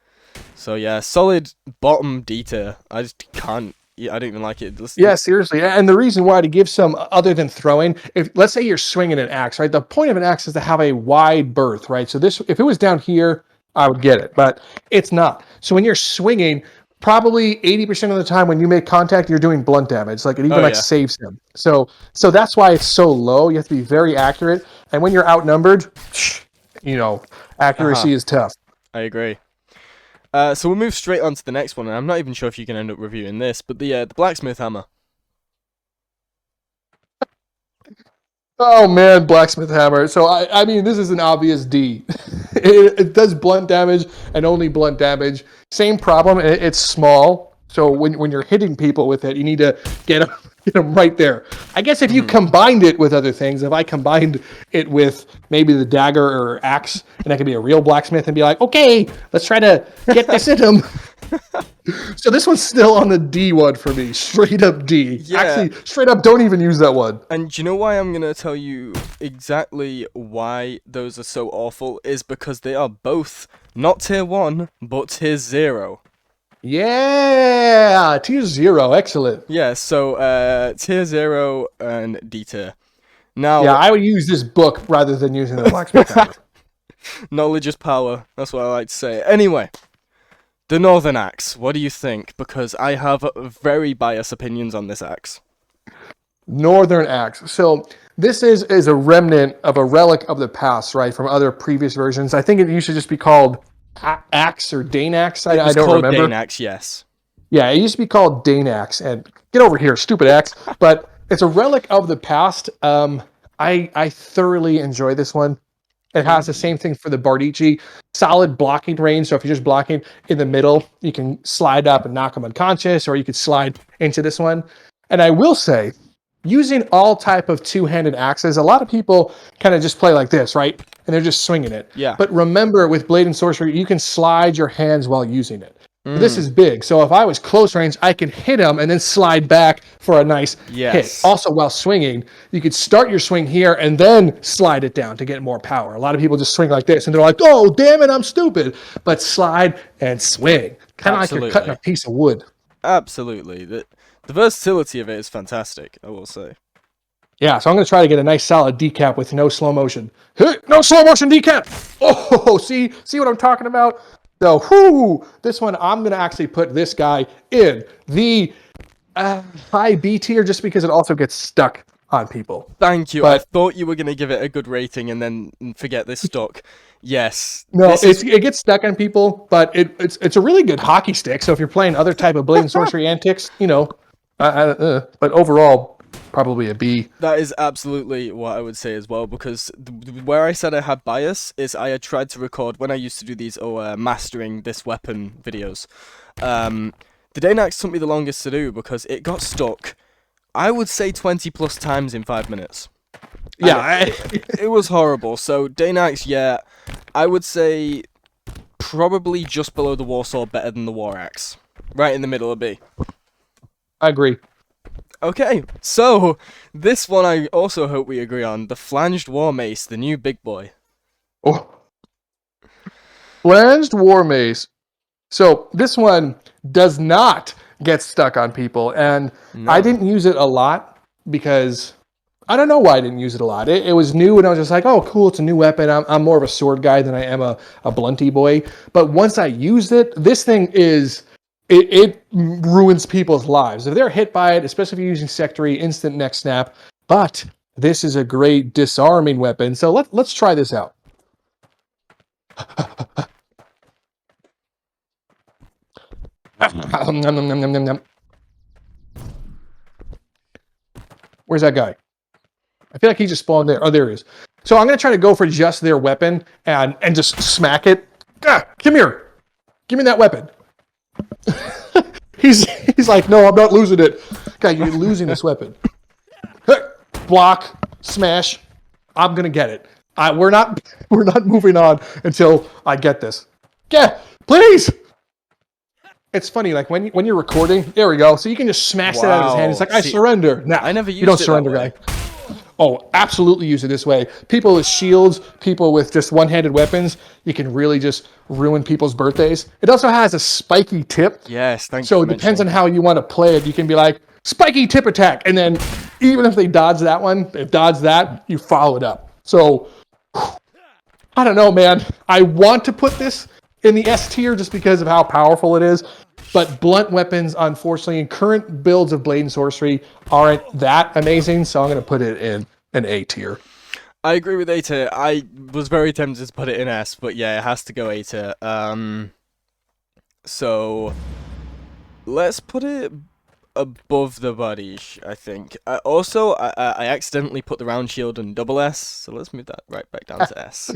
So yeah, solid bottom D tier. I just can't. Yeah, I don't even like it. Yeah, seriously. And the reason why to give some other than throwing, if let's say you're swinging an axe, right? The point of an axe is to have a wide berth, right? So this, if it was down here, I would get it, but it's not. So when you're swinging, probably 80% of the time when you make contact, you're doing blunt damage. Like it even saves him. So that's why it's so low. You have to be very accurate. And when you're outnumbered, accuracy is tough. I agree. So we'll move straight on to the next one, and I'm not even sure if you can end up reviewing this, but the Blacksmith hammer. Oh man, Blacksmith hammer. So I mean, this is an obvious D. It does blunt damage and only blunt damage. Same problem. It's small. So when you're hitting people with it, you need to get them right there. I guess if you combined it with other things, if I combined it with maybe the dagger or axe, and I could be a real blacksmith and be like, okay, let's try to get this in him. So this one's still on the D one for me. Straight up D. Yeah. Actually, straight up, don't even use that one. And do you know why I'm going to tell you exactly why those are so awful? Is because they are both not tier 1, but tier 0. Yeah! Tier 0. Excellent. Yeah, so tier 0 and D tier. Now, yeah, I would use this book rather than using the blacksmith hammer. Knowledge is power. That's what I like to say. Anyway. The Northern Axe, what do you think? Because I have very biased opinions on this axe. Northern Axe. So this is a remnant of a relic of the past, right? From other previous versions. I think it used to just be called Axe or Danax. I don't remember. It was called Danax, yes. Yeah, it used to be called Danax. And get over here, stupid axe. But it's a relic of the past. I thoroughly enjoy this one. It has the same thing for the Bardiche. Solid blocking range. So if you're just blocking in the middle, you can slide up and knock them unconscious, or you could slide into this one. And I will say, using all type of two-handed axes, a lot of people kind of just play like this, right? And they're just swinging it. Yeah. But remember, with Blade and Sorcery, you can slide your hands while using it. This is big. So if I was close range, I could hit him and then slide back for a nice hit. Also, while swinging, you could start your swing here and then slide it down to get more power. A lot of people just swing like this and they're like, oh, damn it, I'm stupid. But slide and swing. Kind of like you're cutting a piece of wood. Absolutely. The versatility of it is fantastic, I will say. Yeah, so I'm going to try to get a nice solid decap with no slow motion. No slow motion decap! Oh, see what I'm talking about? So, this one, I'm going to actually put this guy in the high B tier just because it also gets stuck on people. Thank you. But I thought you were going to give it a good rating and then forget this stuck. Yes. No, it gets stuck on people, but it's a really good hockey stick. So if you're playing other type of Blade and Sorcery antics, but overall, probably a B. That is absolutely what I would say as well, because where I said I had bias is I had tried to record when I used to do these mastering this weapon videos. The Danax took me the longest to do because it got stuck, I would say 20 plus times in 5 minutes. Yeah, it was horrible. So Danax, yeah, I would say probably just below the Warsaw, better than the War Axe. Right in the middle of B. I agree. Okay, so this one I also hope we agree on. The Flanged War Mace, the new big boy. Oh. Flanged War Mace. So this one does not get stuck on people. And I didn't use it a lot because I don't know why I didn't use it a lot. It was new and I was just like, oh, cool, it's a new weapon. I'm more of a sword guy than I am a blunty boy. But once I used it, this thing is... It ruins people's lives. If they're hit by it, especially if you're using Sectory, instant neck snap. But this is a great disarming weapon. So let's try this out. Where's that guy? I feel like he just spawned there. Oh, there he is. So I'm going to try to go for just their weapon and just smack it. Come here. Give me that weapon. He's like, no, I'm not losing it. Guy, you're losing this weapon. Block, smash. I'm gonna get it. We're not moving on until I get this. Yeah, please. It's funny, like when you're recording. There we go. So you can just smash that out of his hand. It's like, I surrender. Nah, I never used you don't surrender, guy. Oh, absolutely use it this way. People with shields, people with just one-handed weapons, you can really just ruin people's birthdays. It also has a spiky tip. Yes, thank you. So it depends on how you want to play it. You can be like, spiky tip attack. And then even if they dodge that one, they dodge that, you follow it up. So, I don't know, man. I want to put this in the S tier just because of how powerful it is. But blunt weapons, unfortunately, in current builds of Blade and Sorcery aren't that amazing, so I'm going to put it in an A tier. I agree with A tier. I was very tempted to put it in S, but yeah, it has to go A tier. So let's put it above the Bardiche, I think. I accidentally put the round shield in double S, so let's move that right back down to S.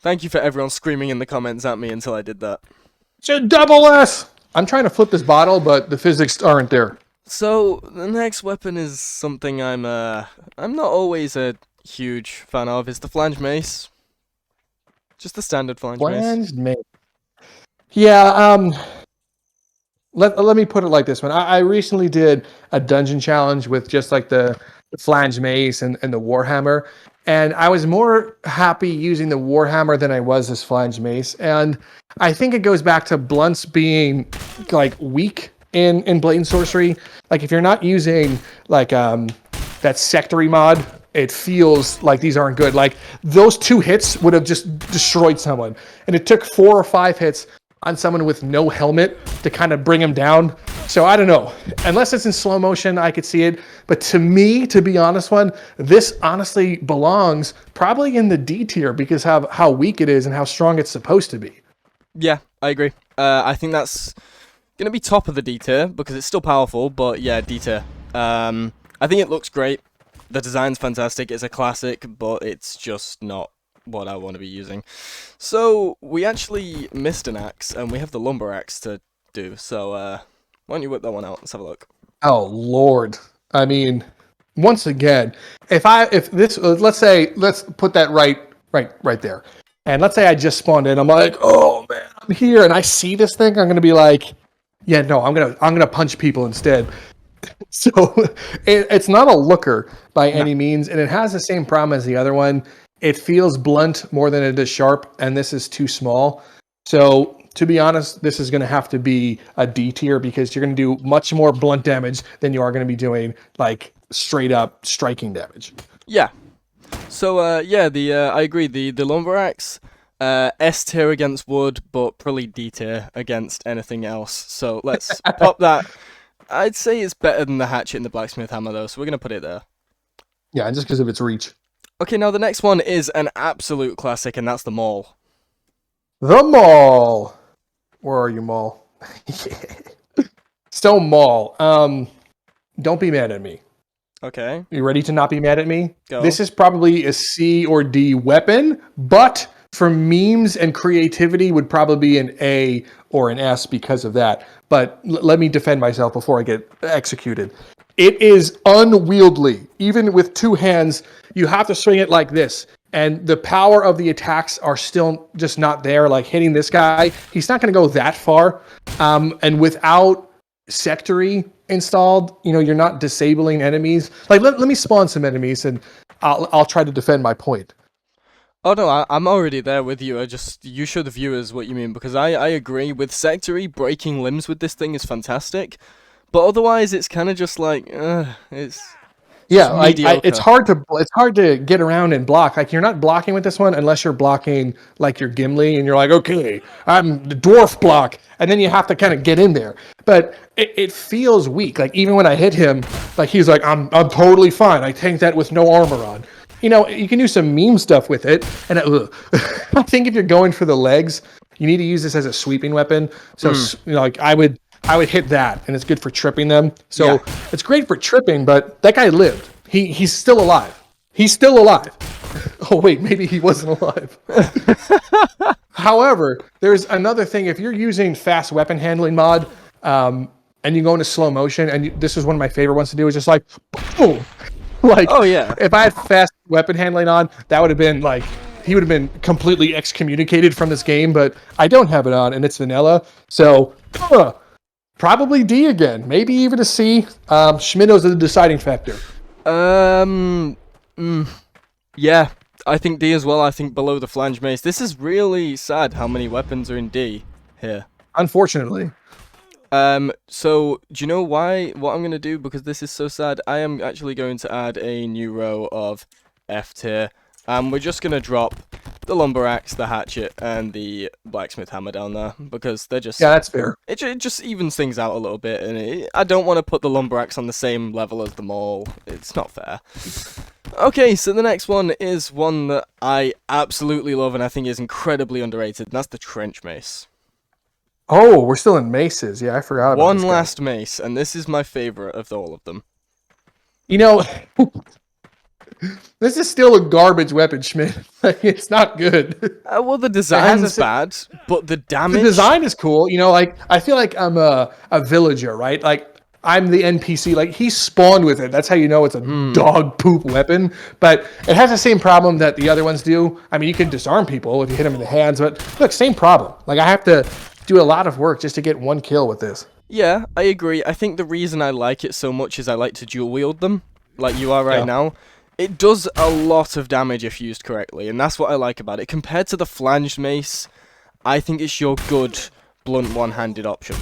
Thank you for everyone screaming in the comments at me until I did that. It's a double S! I'm trying to flip this bottle, but the physics aren't there. So the next weapon is something I'm not always a huge fan of. It's the Flanged mace. Just the standard Flanged mace. Flanged mace. Yeah, let me put it like this one. I recently did a dungeon challenge with just like the Flanged mace and the Warhammer, and I was more happy using the Warhammer than I was this Flanged mace. And I think it goes back to blunts being like weak in Blade and Sorcery. Like if you're not using like that sectory mod, it feels like these aren't good. Like those 2 hits would have just destroyed someone, and it took 4 or 5 hits on someone with no helmet to kind of bring him down. So I don't know. Unless it's in slow motion, I could see it. But to me, to be honest, this honestly belongs probably in the D tier because of how weak it is and how strong it's supposed to be. Yeah, I agree. I think that's going to be top of the D tier because it's still powerful, but yeah, D tier. I think it looks great. The design's fantastic. It's a classic, but it's just not what I want to be using. So we actually missed an axe, and we have the lumber axe to do. So why don't you whip that one out? Let's have a look. Oh Lord! I mean, once again, let's put that right there, and let's say I just spawned in. I'm like, oh man, I'm here, and I see this thing. I'm gonna be like, yeah, no, I'm gonna punch people instead. So it's not a looker by any means, and it has the same problem as the other one. It feels blunt more than it is sharp, and this is too small. So to be honest, this is going to have to be a D tier because you're going to do much more blunt damage than you are going to be doing like straight up striking damage. Yeah. So I agree. The lumber axe, S tier against wood, but probably D tier against anything else. So let's pop that. I'd say it's better than the hatchet and the blacksmith hammer though, so we're going to put it there. Yeah, just because of its reach. Okay, now the next one is an absolute classic, and that's the Maul. The Maul. Where are you, Maul? So Maul, don't be mad at me. Okay. You ready to not be mad at me? Go. This is probably a C or D weapon, but for memes and creativity would probably be an A or an S because of that. But let me defend myself before I get executed. It is unwieldy. Even with 2 hands, you have to swing it like this. And the power of the attacks are still just not there. Like hitting this guy, he's not going to go that far. And without Sectory installed, you're not disabling enemies. Like let me spawn some enemies and I'll try to defend my point. Oh no, I'm already there with you. You show the viewers what you mean, because I agree with Sectory. Breaking limbs with this thing is fantastic. But otherwise, it's kind of just like, it's it's hard to get around and block. Like you're not blocking with this one unless you're blocking like your Gimli, and you're like, okay, I'm the dwarf block, and then you have to kind of get in there. But it feels weak. Like even when I hit him, like he's like, I'm totally fine. I tank that with no armor on. You can do some meme stuff with it, and I think if you're going for the legs, you need to use this as a sweeping weapon. So like I would hit that, and it's good for tripping them. So It's great for tripping, but that guy lived. He's still alive. He's still alive. Oh, wait, maybe he wasn't alive. However, there's another thing. If you're using fast weapon handling mod, and you go into slow motion, and this is one of my favorite ones to do, is just like, boom. Like, oh yeah. If I had fast weapon handling on, that would have been like, he would have been completely excommunicated from this game, but I don't have it on, and it's vanilla. So, probably D again. Maybe even a C. Schmidto's the deciding factor. Yeah, I think D as well. I think below the Flanged mace. This is really sad how many weapons are in D here. Unfortunately. So, do you know what I'm going to do? Because this is so sad. I am actually going to add a new row of F tier. And we're just going to drop the lumber axe, the hatchet, and the blacksmith hammer down there, because they're just... Yeah, that's fair. It just evens things out a little bit, and I don't want to put the lumber axe on the same level as the Maul. It's not fair. Okay, so the next one is one that I absolutely love and I think is incredibly underrated, and that's the trench mace. Oh, we're still in maces. Yeah, I forgot about One this guy. last mace, and this is my favorite of all of them. You know, this is still a garbage weapon, Schmidt. Like, it's not good. Well, the design's bad, but the damage... The design is cool. You know, like, I feel like I'm a villager, right? Like, I'm the NPC. Like, he spawned with it. That's how you know it's a dog poop weapon. But it has the same problem that the other ones do. I mean, you can disarm people if you hit them in the hands. But look, same problem. Like, I have to do a lot of work just to get one kill with this. Yeah, I agree. I think the reason I like it so much is I like to dual wield them, like you are right now. It does a lot of damage if used correctly, and that's what I like about it. Compared to the flanged mace, I think it's your good, blunt, one-handed option.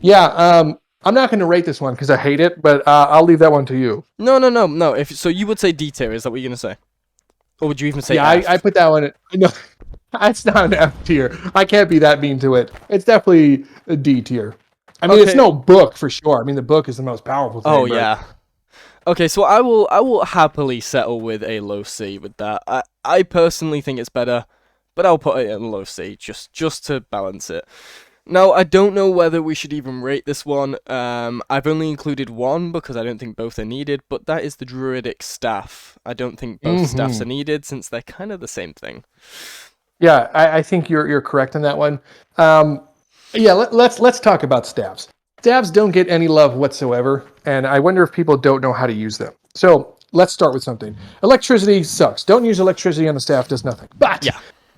Yeah, I'm not going to rate this one because I hate it, but I'll leave that one to you. No. So you would say D tier, is that what you're going to say? Or would you even say F? I put that one... No, it's not an F tier. I can't be that mean to it. It's definitely a D tier. I mean, it's no book for sure. I mean, the book is the most powerful thing. Oh, yeah. Okay, so I will happily settle with a low C with that. I personally think it's better, but I'll put it in a low C just to balance it. Now, I don't know whether we should even rate this one. I've only included one because I don't think both are needed, but that is the Druidic staff. I don't think both staffs are needed since they're kind of the same thing. Yeah, I think you're correct on that one. Yeah, let's talk about staffs. Staffs don't get any love whatsoever, and I wonder if people don't know how to use them. So let's start with something. Electricity sucks. Don't use electricity on the staff, does nothing. But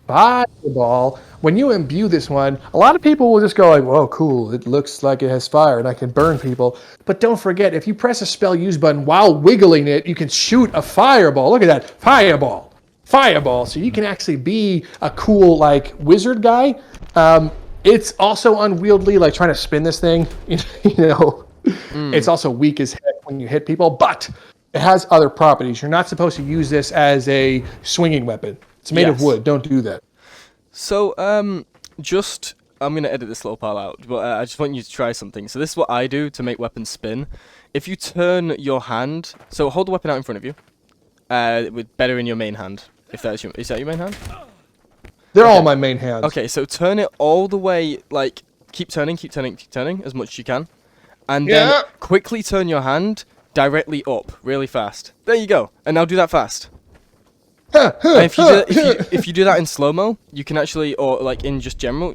Fireball, when you imbue this one, a lot of people will just go like, whoa, cool, it looks like it has fire and I can burn people. But don't forget, if you press a spell use button while wiggling it, you can shoot a fireball. Look at that, fireball. So you can actually be a cool, like, wizard guy. It's also unwieldy, like trying to spin this thing. It's also weak as heck when you hit people, but it has other properties. You're not supposed to use this as a swinging weapon. It's made of wood. Don't do that. So, I'm going to edit this little part out, but I just want you to try something. So this is what I do to make weapons spin. If you turn your hand, so hold the weapon out in front of you, with better in your main hand. Is that your main hand? They're all my main hands. Okay, so turn it all the way, like, keep turning as much as you can. And then quickly turn your hand directly up, really fast. There you go. And now do that fast. And if you do that in slow-mo, you can actually, or like in just general,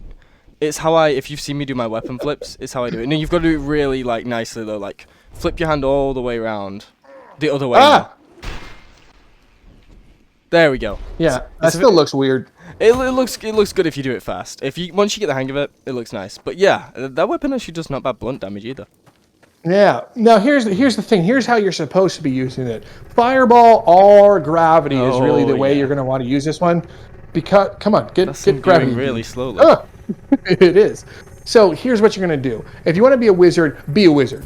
it's how if you've seen me do my weapon flips, it's how I do it. And you've got to do it really, like, nicely, though. Like, flip your hand all the way around. The other way. Now. There we go. Yeah, that still looks weird. It looks good if you do it fast. Once you get the hang of it, it looks nice. But yeah, that weapon actually does not bad blunt damage either. Yeah. Now here's the thing. Here's how you're supposed to be using it. Fireball or gravity is really the way you're going to want to use this one. Because come on, get gravity. Really slowly. It is. So here's what you're going to do. If you want to be a wizard, be a wizard.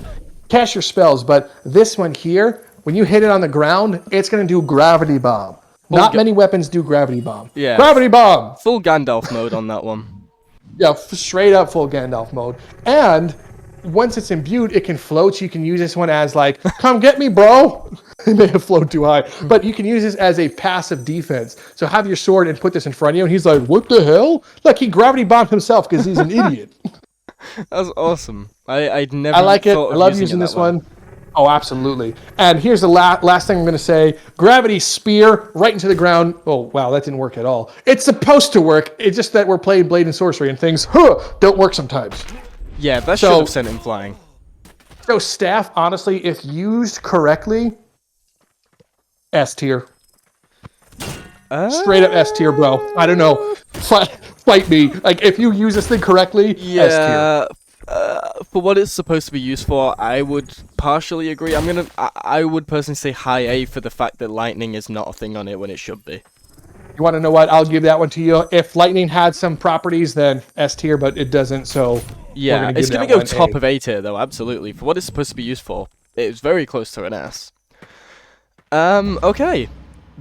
Cast your spells, but this one here, when you hit it on the ground, it's going to do gravity bomb. Not many weapons do gravity bomb. Yeah. Gravity bomb! Full Gandalf mode on that one. Yeah, straight up full Gandalf mode. And once it's imbued, it can float. So you can use this one as like, come get me, bro. It may have flown too high. But you can use this as a passive defense. So have your sword and put this in front of you. And he's like, what the hell? Look, he gravity bombed himself because he's an idiot. That was awesome. I'd never I like it. I love using this one. Oh, absolutely. And here's the last thing I'm going to say. Gravity spear right into the ground. Oh, wow, that didn't work at all. It's supposed to work. It's just that we're playing Blade and Sorcery and things don't work sometimes. Yeah, that should have sent him flying. So staff, honestly, if used correctly, S tier. Straight up S tier, bro. I don't know. Fight me. Like, if you use this thing correctly, S tier. For what it's supposed to be used for, I would partially agree. I would personally say high A for the fact that lightning is not a thing on it when it should be. You want to know what? I'll give that one to you. If lightning had some properties, then S tier, but it doesn't, so yeah, it's going to go top of A tier, though, absolutely. For what it's supposed to be used for, it's very close to an S. Okay.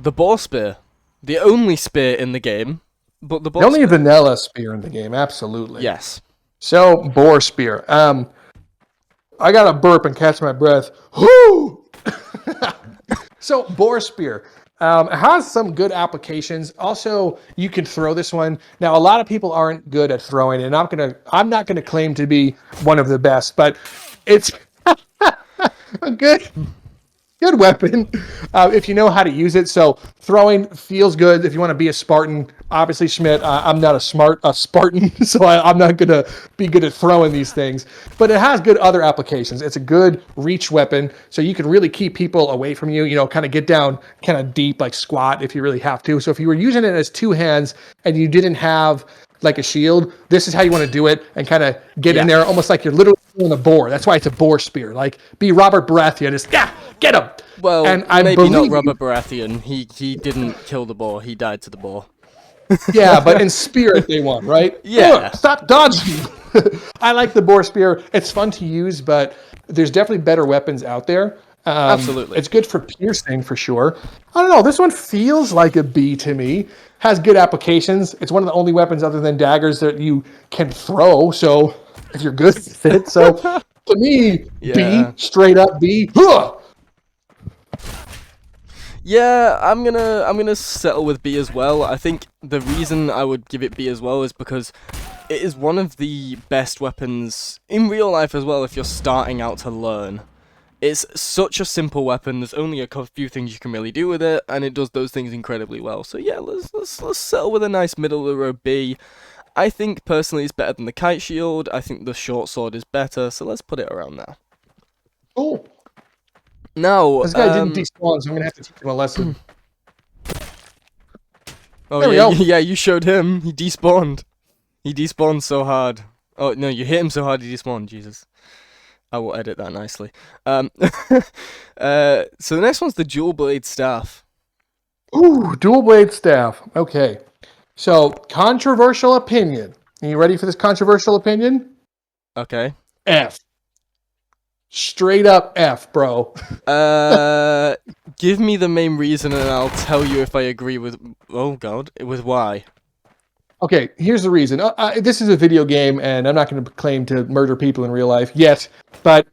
The Boar Spear. The only spear in the game, but the Boar The only Spear. vanilla spear in the game, absolutely. Yes. So, Boar Spear. I gotta burp and catch my breath. Whoo! So, Boar Spear. It has some good applications. Also, you can throw this one. Now, a lot of people aren't good at throwing, and I'm not gonna claim to be one of the best, but it's a good weapon if you know how to use it. So throwing feels good if you want to be a Spartan. Obviously, Schmidt, I'm not a Spartan, so I'm not going to be good at throwing these things. But it has good other applications. It's a good reach weapon, so you can really keep people away from you, kind of get down kind of deep, like squat if you really have to. So if you were using it as two hands and you didn't have like a shield, this is how you want to do it and kind of get in there almost like you're literally doing a boar. That's why it's a boar spear. Like, be Robert Baratheon, just get him. Well, and I maybe believe, not Robert Baratheon. He didn't kill the boar. He died to the boar. Yeah, but in spirit they won, right? Yeah. Ugh, stop dodging. I like the boar spear. It's fun to use, but there's definitely better weapons out there. Absolutely. It's good for piercing for sure. I don't know. This one feels like a B to me. Has good applications. It's one of the only weapons other than daggers that you can throw. So if you're good with it. So to me, B, straight up B. Huh! Yeah, I'm gonna settle with B as well. I think the reason I would give it B as well is because it is one of the best weapons in real life as well if you're starting out to learn. It's such a simple weapon. There's only a few things you can really do with it, and it does those things incredibly well. So yeah, let's settle with a nice middle of the road B. I think personally it's better than the Kite shield. I think the short sword is better, so let's put it around there. Oh. Now, this guy didn't despawn, so I'm gonna have to teach him a lesson. Oh there we yeah, go. yeah, you showed him. He despawned. He despawned so hard. Oh no, you hit him so hard he despawned. Jesus. I will edit that nicely. So the next one's the dual blade staff. Ooh, dual blade staff. Okay. So, controversial opinion. Are you ready for this controversial opinion? Okay. F. Straight up F, bro. Give me the main reason and I'll tell you if I agree with... Oh, God. With why. Okay, here's the reason. This is a video game, and I'm not going to claim to murder people in real life yet, but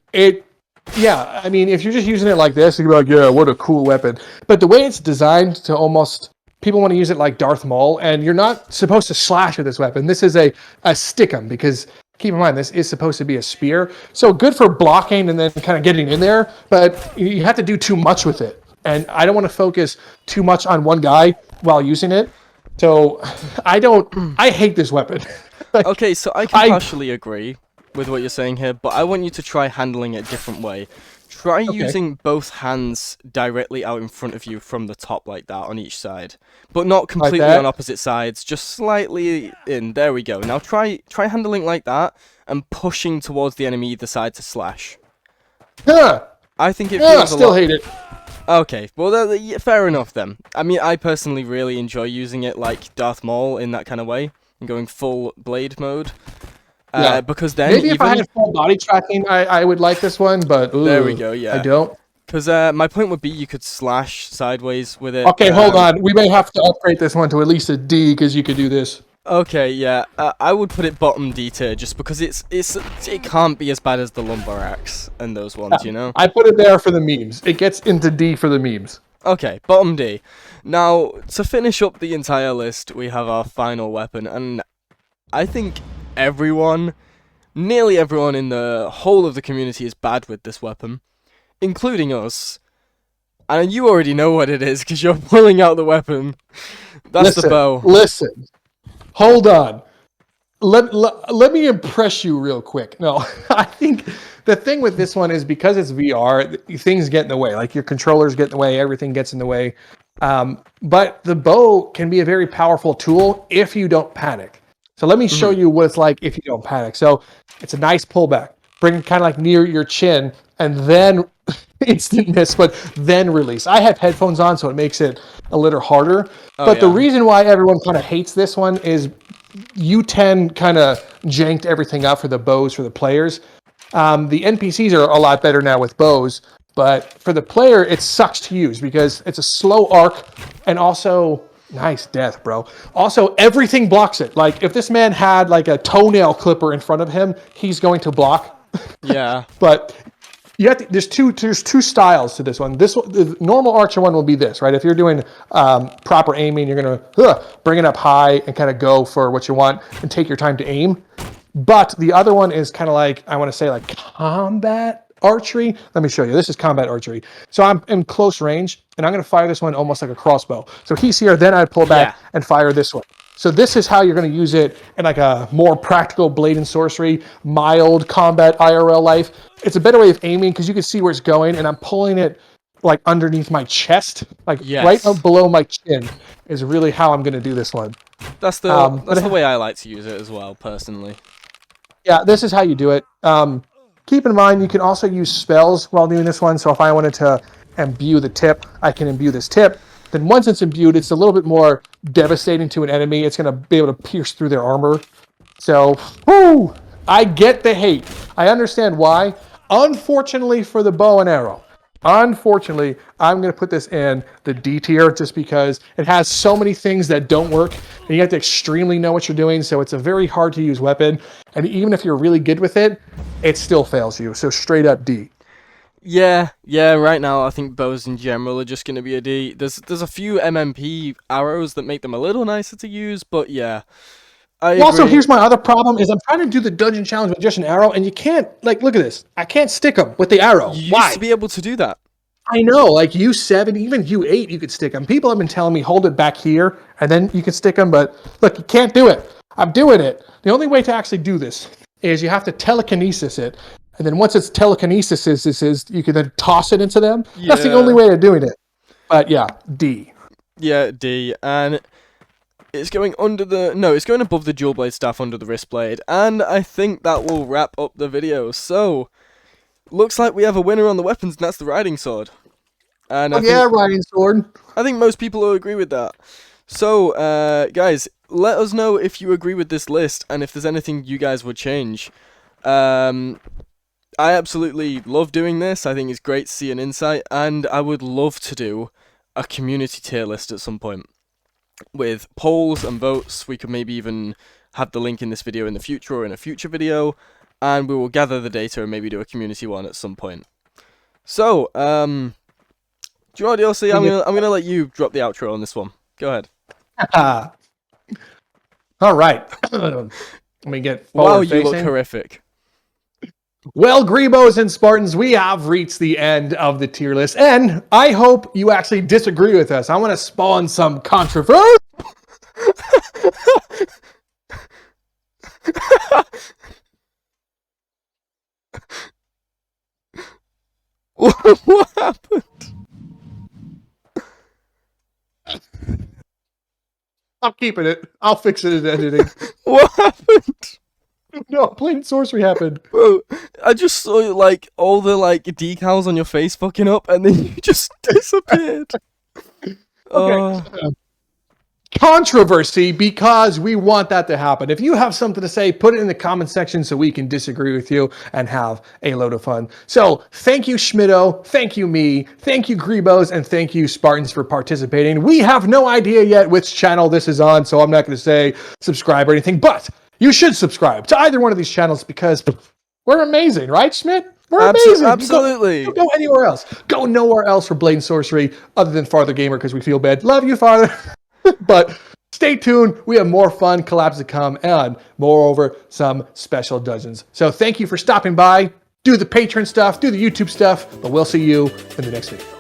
yeah, I mean, if you're just using it like this, you'd be like, yeah, what a cool weapon. But the way it's designed to almost... People want to use it like Darth Maul, and you're not supposed to slash with this weapon. This is a stick-em, because keep in mind, this is supposed to be a spear. So good for blocking and then kind of getting in there, but you have to do too much with it. And I don't want to focus too much on one guy while using it. So I hate this weapon. Okay, so I can partially agree with what you're saying here, but I want you to try handling it a different way. Try using both hands directly out in front of you from the top like that on each side. But not completely on opposite sides, just slightly in. There we go. Now try handling like that and pushing towards the enemy either side to slash. Yeah. I think it feels still hate it. Okay, well, fair enough then. I mean, I personally really enjoy using it like Darth Maul in that kind of way, and going full blade mode. Yeah. Because then maybe if I had full body tracking, I would like this one, but there we go. Yeah, I don't. Because my point would be you could slash sideways with it. Okay, hold on. We may have to upgrade this one to at least a D because you could do this. Okay, yeah. I would put it bottom D tier just because it can't be as bad as the lumbar axe and those ones, you know. I put it there for the memes. It gets into D for the memes. Okay, bottom D. Now, to finish up the entire list, we have our final weapon, and I think nearly everyone in the whole of the community is bad with this weapon, including us. And you already know what it is because you're pulling out the weapon. That's the bow. Listen. Hold on. Let me impress you real quick. No, I think the thing with this one is because it's VR, things get in the way. Like your controllers get in the way, everything gets in the way. But the bow can be a very powerful tool if you don't panic. So let me show you what it's like if you don't panic. So it's a nice pullback. Bring it kind of like near your chin and then instant miss, but then release. I have headphones on, so it makes it a little harder. But the reason why everyone kind of hates this one is U10 kind of janked everything up for the bows for the players. The NPCs are a lot better now with bows. But for the player, it sucks to use because it's a slow arc, and also nice death, bro. Also, everything blocks it. Like if this man had like a toenail clipper in front of him, he's going to block. Yeah. But you have to, there's two styles to this one. The normal archer one will be this, right? If you're doing proper aiming, you're gonna bring it up high and kind of go for what you want and take your time to aim. But the other one is kind of like, I want to say like combat archery. Let me show you. This is combat archery. So I'm in close range and I'm going to fire this one almost like a crossbow. So he's here, then I'd pull back and fire this one. So this is how you're going to use it in like a more practical blade and sorcery, mild combat IRL life. It's a better way of aiming because you can see where it's going, and I'm pulling it like underneath my chest, like right up below my chin is really how I'm going to do this one. That's the way I like to use it as well, personally. Yeah, this is how you do it. Keep in mind, you can also use spells while doing this one. So if I wanted to imbue the tip, I can imbue this tip. Then once it's imbued, it's a little bit more devastating to an enemy. It's going to be able to pierce through their armor. So, whoo, I get the hate. I understand why. Unfortunately for the bow and arrow, unfortunately, I'm going to put this in the D tier just because it has so many things that don't work, and you have to extremely know what you're doing, so it's a very hard to use weapon, and even if you're really good with it, it still fails you, so straight up D. Yeah, right now I think bows in general are just going to be a D. There's a few MMP arrows that make them a little nicer to use, but yeah. Also, here's my other problem is I'm trying to do the dungeon challenge with just an arrow, and you can't, like, look at this. I can't stick them with the arrow. You Why? used to be able to do that. I know, like U7, even U8, you could stick them. People have been telling me, hold it back here, and then you can stick them, but look, you can't do it. I'm doing it. The only way to actually do this is you have to telekinesis it, and then once it's telekinesis, you can then toss it into them. Yeah. That's the only way of doing it. But yeah, D. Yeah, D, and it's going it's going above the dual blade staff under the wrist blade, and I think that will wrap up the video. So, looks like we have a winner on the weapons, and that's the riding sword. And riding sword. I think most people will agree with that. So, guys, let us know if you agree with this list, and if there's anything you guys would change. I absolutely love doing this. I think it's great to see an insight, and I would love to do a community tier list at some point with polls and votes. We could maybe even have the link in this video in the future or in a future video, and we will gather the data and maybe do a community one at some point. So, do you know what, DLC? I'm gonna let you drop the outro on this one. Go ahead. All right. Let me get forward Wow, facing. You look horrific. Well, Grebos and Spartans, we have reached the end of the tier list, and I hope you actually disagree with us. I want to spawn some controversy. What happened? I'm keeping it. I'll fix it in editing. What happened? No, plain sorcery happened. Bro, I just saw like all the like decals on your face fucking up, and then you just disappeared. Okay. Controversy, because we want that to happen. If you have something to say, put it in the comment section so we can disagree with you and have a load of fun. So thank you, Schmitto. Thank you, me. Thank you, Grebos. And thank you, Spartans, for participating. We have no idea yet which channel this is on, so I'm not going to say subscribe or anything, but you should subscribe to either one of these channels because we're amazing, right, Schmidt? We're amazing. Absolutely. Don't go anywhere else. Go nowhere else for Blade and Sorcery other than Farther Gamer because we feel bad. Love you, Farther. But stay tuned. We have more fun collabs to come and, moreover, some special dungeons. So thank you for stopping by. Do the Patreon stuff. Do the YouTube stuff. But we'll see you in the next video.